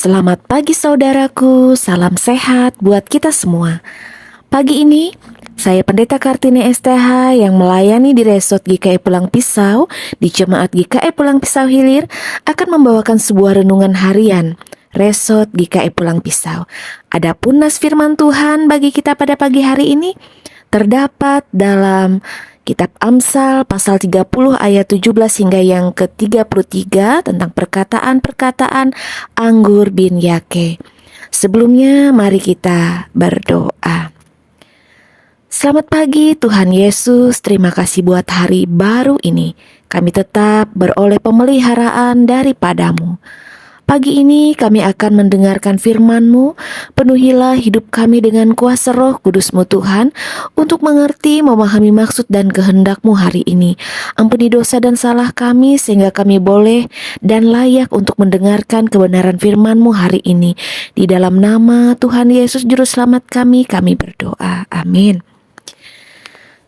Selamat pagi saudaraku, salam sehat buat kita semua. Pagi ini, saya Pendeta Kartini STH yang melayani di Resort GKI Pulang Pisau di Jemaat GKI Pulang Pisau Hilir akan membawakan sebuah renungan harian Resort GKI Pulang Pisau. Adapun nas firman Tuhan bagi kita pada pagi hari ini terdapat dalam Kitab Amsal pasal 30 ayat 17 hingga yang ke-33 tentang perkataan-perkataan Anggur bin Yake. Sebelumnya mari kita berdoa. Selamat pagi Tuhan Yesus, terima kasih buat hari baru ini. Kami tetap beroleh pemeliharaan daripadamu. Pagi ini kami akan mendengarkan firman-Mu, penuhilah hidup kami dengan kuasa Roh Kudus-Mu Tuhan, untuk mengerti, memahami maksud dan kehendak-Mu hari ini. Ampuni dosa dan salah kami, sehingga kami boleh dan layak untuk mendengarkan kebenaran firman-Mu hari ini. Di dalam nama Tuhan Yesus Juru Selamat kami berdoa. Amin.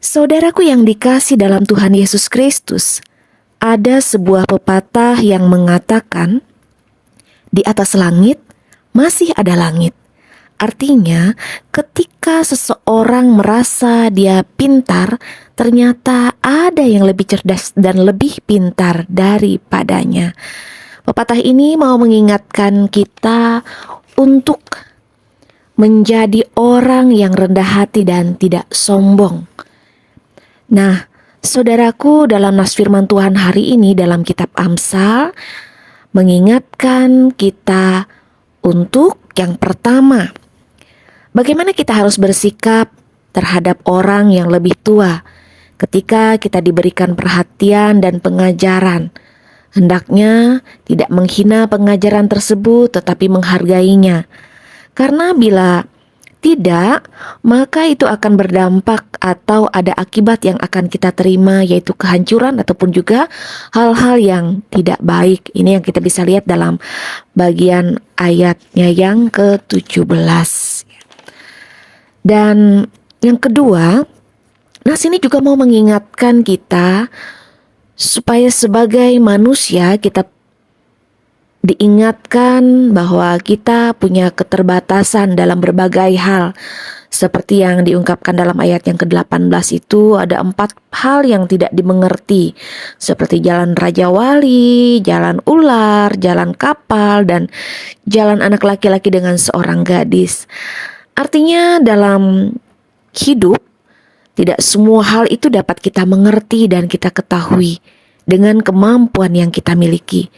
Saudaraku yang dikasih dalam Tuhan Yesus Kristus, ada sebuah pepatah yang mengatakan, di atas langit masih ada langit. Artinya, ketika seseorang merasa dia pintar, ternyata ada yang lebih cerdas dan lebih pintar daripadanya. Pepatah ini mau mengingatkan kita untuk menjadi orang yang rendah hati dan tidak sombong. Nah, saudaraku, dalam nas firman Tuhan hari ini dalam kitab Amsal mengingatkan kita untuk yang pertama, bagaimana kita harus bersikap terhadap orang yang lebih tua ketika kita diberikan perhatian dan pengajaran. Hendaknya tidak menghina pengajaran tersebut tetapi menghargainya. Karena bila tidak, maka itu akan berdampak atau ada akibat yang akan kita terima, yaitu kehancuran ataupun juga hal-hal yang tidak baik. Ini yang kita bisa lihat dalam bagian ayatnya yang ke-17. Dan yang kedua, nas ini juga mau mengingatkan kita supaya sebagai manusia kita diingatkan bahwa kita punya keterbatasan dalam berbagai hal. Seperti yang diungkapkan dalam ayat yang ke-18 itu, ada 4 hal yang tidak dimengerti, seperti jalan Raja Wali, jalan ular, jalan kapal, dan jalan anak laki-laki dengan seorang gadis. Artinya dalam hidup, tidak semua hal itu dapat kita mengerti dan kita ketahui dengan kemampuan yang kita miliki.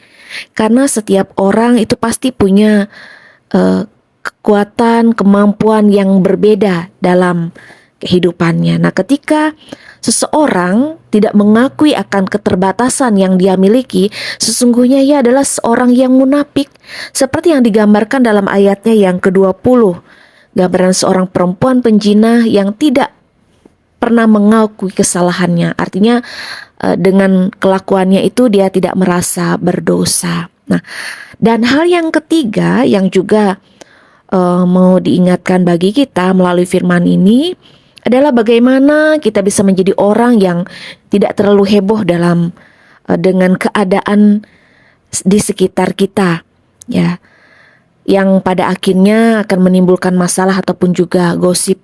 Karena setiap orang itu pasti punya kekuatan, kemampuan yang berbeda dalam kehidupannya. Nah, ketika seseorang tidak mengakui akan keterbatasan yang dia miliki, sesungguhnya ia adalah seorang yang munafik, seperti yang digambarkan dalam ayatnya yang ke-20. Gambaran seorang perempuan penjinah yang tidak pernah mengakui kesalahannya. Artinya dengan kelakuannya itu dia tidak merasa berdosa. Nah, dan hal yang ketiga yang juga mau diingatkan bagi kita melalui firman ini adalah bagaimana kita bisa menjadi orang yang tidak terlalu heboh dalam dengan keadaan di sekitar kita, ya, yang pada akhirnya akan menimbulkan masalah ataupun juga gosip.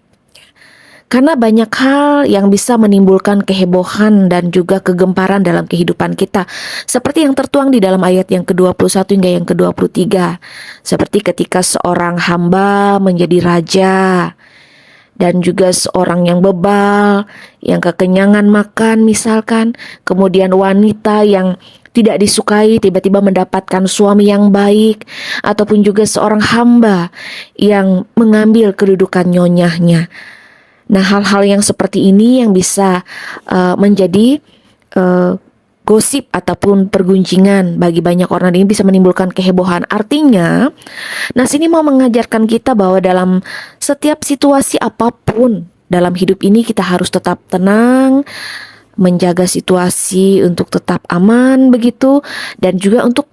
Karena banyak hal yang bisa menimbulkan kehebohan dan juga kegemparan dalam kehidupan kita. Seperti yang tertuang di dalam ayat yang ke-21 hingga yang ke-23. Seperti ketika seorang hamba menjadi raja, dan juga seorang yang bebal, yang kekenyangan makan misalkan. Kemudian wanita yang tidak disukai tiba-tiba mendapatkan suami yang baik. Ataupun juga seorang hamba yang mengambil kedudukan nyonyahnya. Nah, hal-hal yang seperti ini yang bisa menjadi gosip ataupun pergunjingan bagi banyak orang, ini bisa menimbulkan kehebohan. Artinya, nah sini mau mengajarkan kita bahwa dalam setiap situasi apapun dalam hidup ini kita harus tetap tenang, menjaga situasi untuk tetap aman begitu, dan juga untuk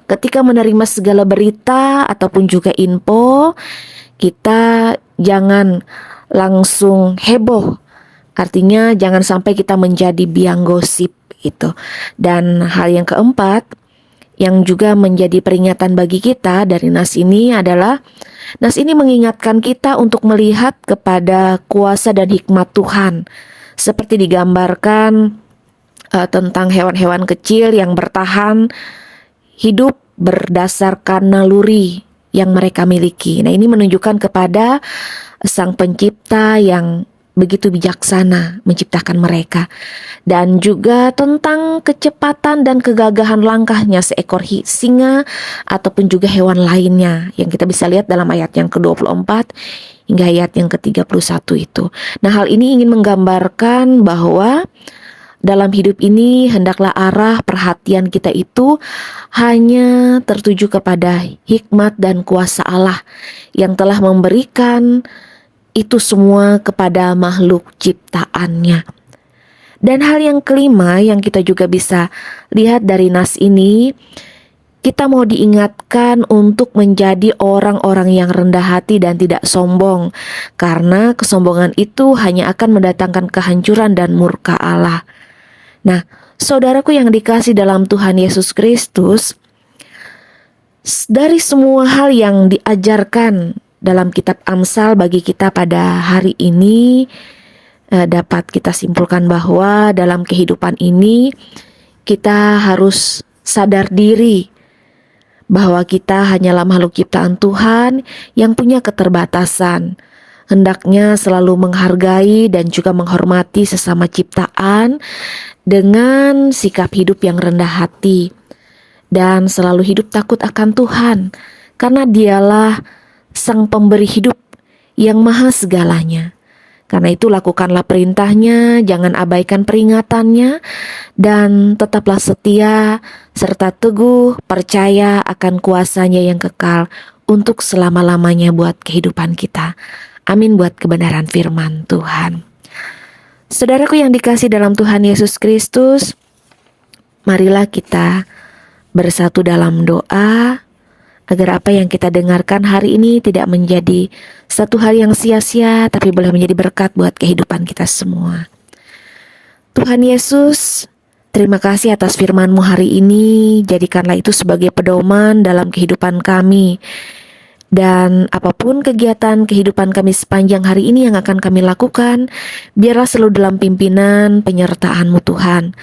ketika menerima segala berita ataupun juga info, kita jangan langsung heboh. Artinya jangan sampai kita menjadi biang gosip gitu. Dan hal yang keempat, yang juga menjadi peringatan bagi kita dari nas ini adalah nas ini mengingatkan kita untuk melihat kepada kuasa dan hikmat Tuhan, seperti digambarkan tentang hewan-hewan kecil yang bertahan hidup berdasarkan naluri yang mereka miliki. Nah, ini menunjukkan kepada Sang Pencipta yang begitu bijaksana menciptakan mereka, dan juga tentang kecepatan dan kegagahan langkahnya seekor singa ataupun juga hewan lainnya yang kita bisa lihat dalam ayat yang ke-24 hingga ayat yang ke-31 itu. Nah, hal ini ingin menggambarkan bahwa dalam hidup ini hendaklah arah perhatian kita itu hanya tertuju kepada hikmat dan kuasa Allah yang telah memberikan itu semua kepada makhluk ciptaannya. Dan hal yang kelima yang kita juga bisa lihat dari nas ini, kita mau diingatkan untuk menjadi orang-orang yang rendah hati dan tidak sombong, karena kesombongan itu hanya akan mendatangkan kehancuran dan murka Allah. Nah, saudaraku yang dikasih dalam Tuhan Yesus Kristus, dari semua hal yang diajarkan dalam kitab Amsal bagi kita pada hari ini, dapat kita simpulkan bahwa dalam kehidupan ini kita harus sadar diri bahwa kita hanyalah makhluk ciptaan Tuhan yang punya keterbatasan. Hendaknya selalu menghargai dan juga menghormati sesama ciptaan dengan sikap hidup yang rendah hati, dan selalu hidup takut akan Tuhan, karena Dialah Sang Pemberi hidup yang maha segalanya. Karena itu lakukanlah perintahnya, jangan abaikan peringatannya, dan tetaplah setia serta teguh percaya akan kuasanya yang kekal untuk selama-lamanya buat kehidupan kita. Amin buat kebenaran firman Tuhan. Saudaraku yang dikasih dalam Tuhan Yesus Kristus, marilah kita bersatu dalam doa agar apa yang kita dengarkan hari ini tidak menjadi satu hal yang sia-sia, tapi boleh menjadi berkat buat kehidupan kita semua. Tuhan Yesus, terima kasih atas firman-Mu hari ini. Jadikanlah itu sebagai pedoman dalam kehidupan kami. Dan apapun kegiatan kehidupan kami sepanjang hari ini yang akan kami lakukan, biarlah selalu dalam pimpinan penyertaan-Mu Tuhan.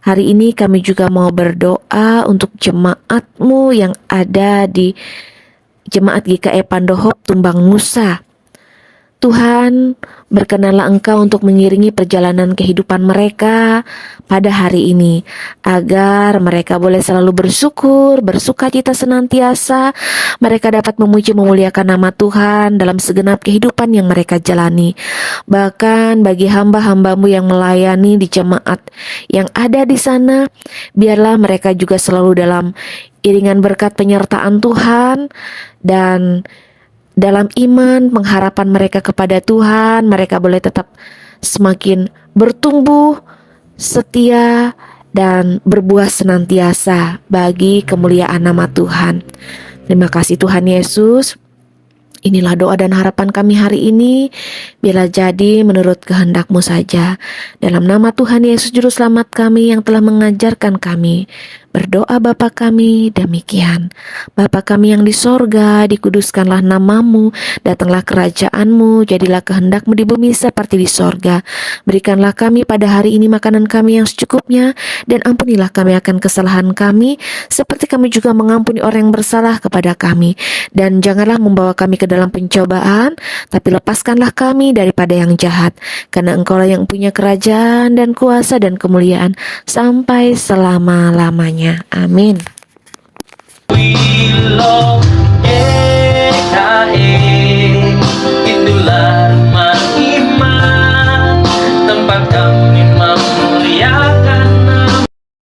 Hari ini kami juga mau berdoa untuk jemaat-Mu yang ada di Jemaat GKI Pandohop Tumbang Nusa. Tuhan, berkenanlah Engkau untuk mengiringi perjalanan kehidupan mereka pada hari ini, agar mereka boleh selalu bersyukur, bersukacita senantiasa. Mereka dapat memuji memuliakan nama Tuhan dalam segenap kehidupan yang mereka jalani. Bahkan bagi hamba-hamba-Mu yang melayani di jemaat yang ada di sana, biarlah mereka juga selalu dalam iringan berkat penyertaan Tuhan, dan dalam iman, pengharapan mereka kepada Tuhan, mereka boleh tetap semakin bertumbuh, setia, dan berbuah senantiasa bagi kemuliaan nama Tuhan. Terima kasih Tuhan Yesus. Inilah doa dan harapan kami hari ini. Bila jadi menurut kehendak-Mu saja. Dalam nama Tuhan Yesus Juru Selamat kami yang telah mengajarkan kami. Berdoa Bapa kami demikian. Bapa kami yang di sorga, dikuduskanlah nama-Mu, datanglah kerajaan-Mu, jadilah kehendak-Mu di bumi seperti di sorga. Berikanlah kami pada hari ini makanan kami yang secukupnya, dan ampunilah kami akan kesalahan kami, seperti kami juga mengampuni orang yang bersalah kepada kami. Dan janganlah membawa kami ke dalam pencobaan, tapi lepaskanlah kami daripada yang jahat, karena Engkaulah yang punya kerajaan dan kuasa dan kemuliaan sampai selama-lamanya. Amin. We love